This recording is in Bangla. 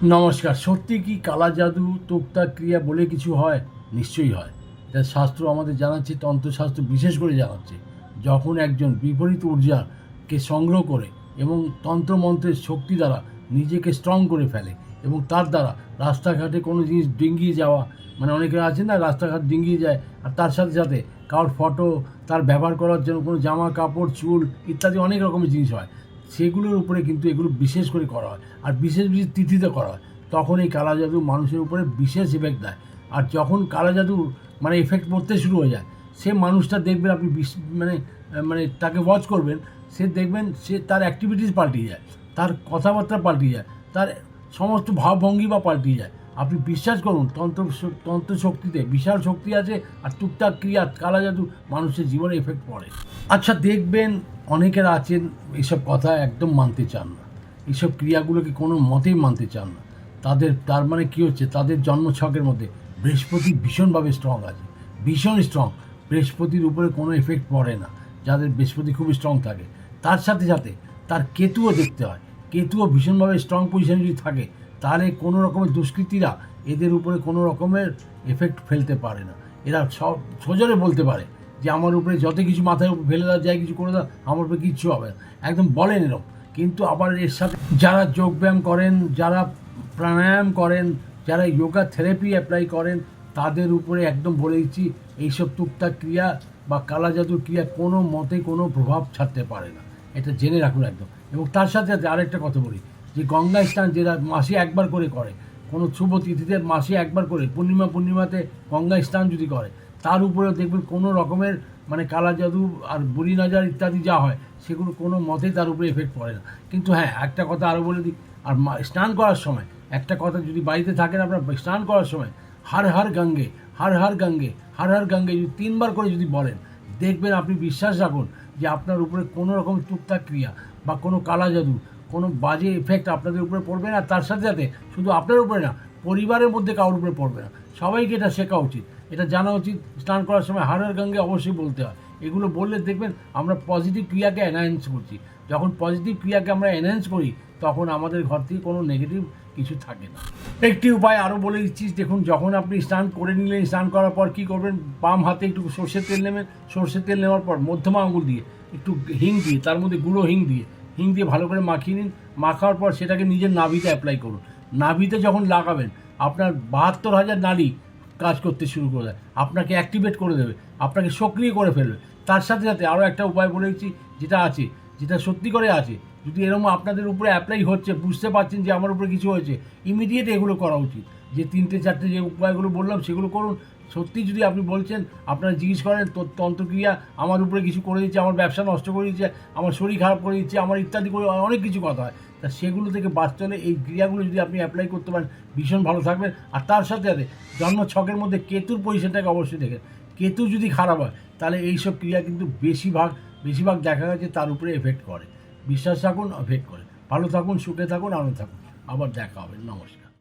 নমস্কার। সত্যি কি কালা জাদু, তোক্তা ক্রিয়া বলে কিছু হয়? নিশ্চয়ই হয়। এটা শাস্ত্র আমাদের জানাচ্ছে, তন্ত্রশাস্ত্র বিশেষ করে জানাচ্ছে। যখন একজন বিপরীত ঊর্জাকে সংগ্রহ করে এবং তন্ত্রমন্ত্রের শক্তি দ্বারা নিজেকে স্ট্রং করে ফেলে এবং তার দ্বারা রাস্তাঘাটে কোনো জিনিস ডিঙ্গিয়ে যাওয়া, মানে অনেকে আছে না রাস্তাঘাট ডিঙ্গিয়ে যায়, আর তার সাথে সাথে কারোর ফটো, তার ব্যবহার করার জন্য কোনো জামা কাপড়, চুল ইত্যাদি অনেক রকমের জিনিস হয়। সেগুলোর উপরে কিন্তু এগুলো বিশেষ করে করা হয়, আর বিশেষ বিশেষ তিথিতে করা হয়। তখন এই কালা জাদু মানুষের উপরে বিশেষ এফেক্ট দেয়। আর যখন কালা জাদু মানে এফেক্ট পড়তে শুরু হয়ে যায়, সে মানুষটা দেখবেন আপনি মানে মানে তাকে ওয়াচ করবেন, সে দেখবেন সে তার অ্যাক্টিভিটিস পাল্টিয়ে যায়, তার কথাবার্তা পাল্টিয়ে যায়, তার সমস্ত ভাবভঙ্গি বা পাল্টিয়ে যায়। আপনি বিশ্বাস করুন, তন্ত্র শক্তিতে বিশাল শক্তি আছে, আর টুকটাক ক্রিয়া কালা জাদু মানুষের জীবনে এফেক্ট পড়ে। আচ্ছা, দেখবেন অনেকের আছেন এইসব কথা একদম মানতে চান না, এইসব ক্রিয়াগুলোকে কোনো মতেই মানতে চান না। তার মানে কী হচ্ছে, তাদের জন্মছকের মধ্যে বৃহস্পতি ভীষণভাবে স্ট্রং আছে, ভীষণ স্ট্রং। বৃহস্পতির উপরে কোনো এফেক্ট পড়ে না যাদের বৃহস্পতি খুবই স্ট্রং থাকে। তার সাথে সাথে তার কেতুও দেখতে হয়, কেতুও ভীষণভাবে স্ট্রং পজিশনে যদি থাকে, তাহলে কোনো রকমের দুষ্কৃতীরা এদের উপরে কোনো রকমের এফেক্ট ফেলতে পারে না। এরা সব সজোরে বলতে পারে যে আমার উপরে যত কিছু মাথায় ফেলে দেওয়া যায়, কিছু করে দাও, আমার উপরে কিচ্ছু হবে না, একদম বলেন এরকম। কিন্তু আবার এর সাথে যারা যোগব্যায়াম করেন, যারা প্রাণায়াম করেন, যারা যোগা থেরাপি অ্যাপ্লাই করেন, তাদের উপরে একদম বলে দিচ্ছি, এইসব টুকটাক ক্রিয়া বা কালা জাদুর ক্রিয়া কোনো মতে কোনো প্রভাব ছাড়তে পারে না। এটা জেনে রাখুন একদম। এবং তার সাথে সাথে আরেকটা কথা বলি, যে গঙ্গা স্নান যেটা মাসে একবার করে কোনো শুভ তিথিতে মাসে একবার করে পূর্ণিমাতে গঙ্গা স্নান যদি করে, তার উপরেও দেখবেন কোনো রকমের মানে কালা জাদু আর বুড়ি নজর ইত্যাদি যা হয়, সেগুলো কোনো মতেই তার উপরে এফেক্ট পড়ে না। কিন্তু হ্যাঁ, একটা কথা আরও বলে দিই, আর স্নান করার সময় একটা কথা, যদি বাড়িতে থাকেন আপনার, স্নান করার সময় হর হর গঙ্গে, হর হর গঙ্গে, হর হর গঙ্গে যদি 3বার করে যদি বলেন, দেখবেন, আপনি বিশ্বাস রাখুন যে আপনার উপরে কোনো রকম টুকটাক ক্রিয়া বা কোনো কালা জাদু, কোনো বাজে এফেক্ট আপনাদের উপরে পড়বে না। তার সাথে সাথে শুধু আপনার উপরে না, পরিবারের মধ্যে কারোর উপরে পড়বে না। সবাইকে এটা শেখা উচিত, এটা জানা উচিত। স্নান করার সময় হর হর গঙ্গে অবশ্যই বলতে হয়। এগুলো বললে দেখবেন আমরা পজিটিভ ক্রিয়াকে এনহ্যান্স করছি। যখন পজিটিভ ক্রিয়াকে আমরা এনহ্যান্স করি, তখন আমাদের ঘর থেকে কোনো নেগেটিভ কিছু থাকে না। একটি উপায় আরও বলে দিচ্ছি, দেখুন, যখন আপনি স্নান করে নিলেন, স্নান করার পর কী করবেন, বাম হাতে একটু সর্ষের তেল নেবেন। সর্ষের তেল নেওয়ার পর মধ্যমা আঙুল দিয়ে একটু হিং দিয়ে, তার মধ্যে গুঁড়ো হিং দিয়ে ভালো করে মাখিয়ে নিন। মাখার পর সেটাকে নিজের নাভিতে অ্যাপ্লাই করুন। নাভিতে যখন লাগাবেন, আপনার 72,000 নাড়ি কাজ করতে শুরু করে দেয়, আপনাকে অ্যাক্টিভেট করে দেবে, আপনাকে সক্রিয় করে ফেলবে। তার সাথে সাথে আরও একটা উপায় বলে দিচ্ছি, যেটা সত্যি করে আছে। যদি এরকম আপনাদের উপরে অ্যাপ্লাই হচ্ছে, বুঝতে পারছেন যে আমার উপরে কিছু হয়েছে, ইমিডিয়েট এগুলো করা উচিত। যে 3-4টে যে উপায়গুলো বললাম, সেগুলো করুন। সত্যি যদি আপনি বলছেন, আপনারা জিজ্ঞেস করেন তন্ত্রক্রিয়া আমার উপরে কিছু করে দিচ্ছে, আমার ব্যবসা নষ্ট করে দিচ্ছে, আমার শরীর খারাপ করে দিচ্ছে, আমার ইত্যাদি করে অনেক কিছু কথা হয়, তা সেগুলো থেকে বাঁচতে হলে এই ক্রিয়াগুলো যদি আপনি অ্যাপ্লাই করতে পারেন, ভীষণ ভালো থাকবেন। আর তার সাথে সাথে জন্ম ছকের মধ্যে কেতুর পজিশনটাকে অবশ্যই দেখেন। কেতু যদি খারাপ হয়, তাহলে এইসব ক্রিয়া কিন্তু বেশিরভাগ দেখা গেছে তার উপরে এফেক্ট করে। বিশ্বাস রাখুন, এফেক্ট করে। ভালো থাকুন, সুখে থাকুন, আনন্দ থাকুন। আবার দেখা হবে। নমস্কার।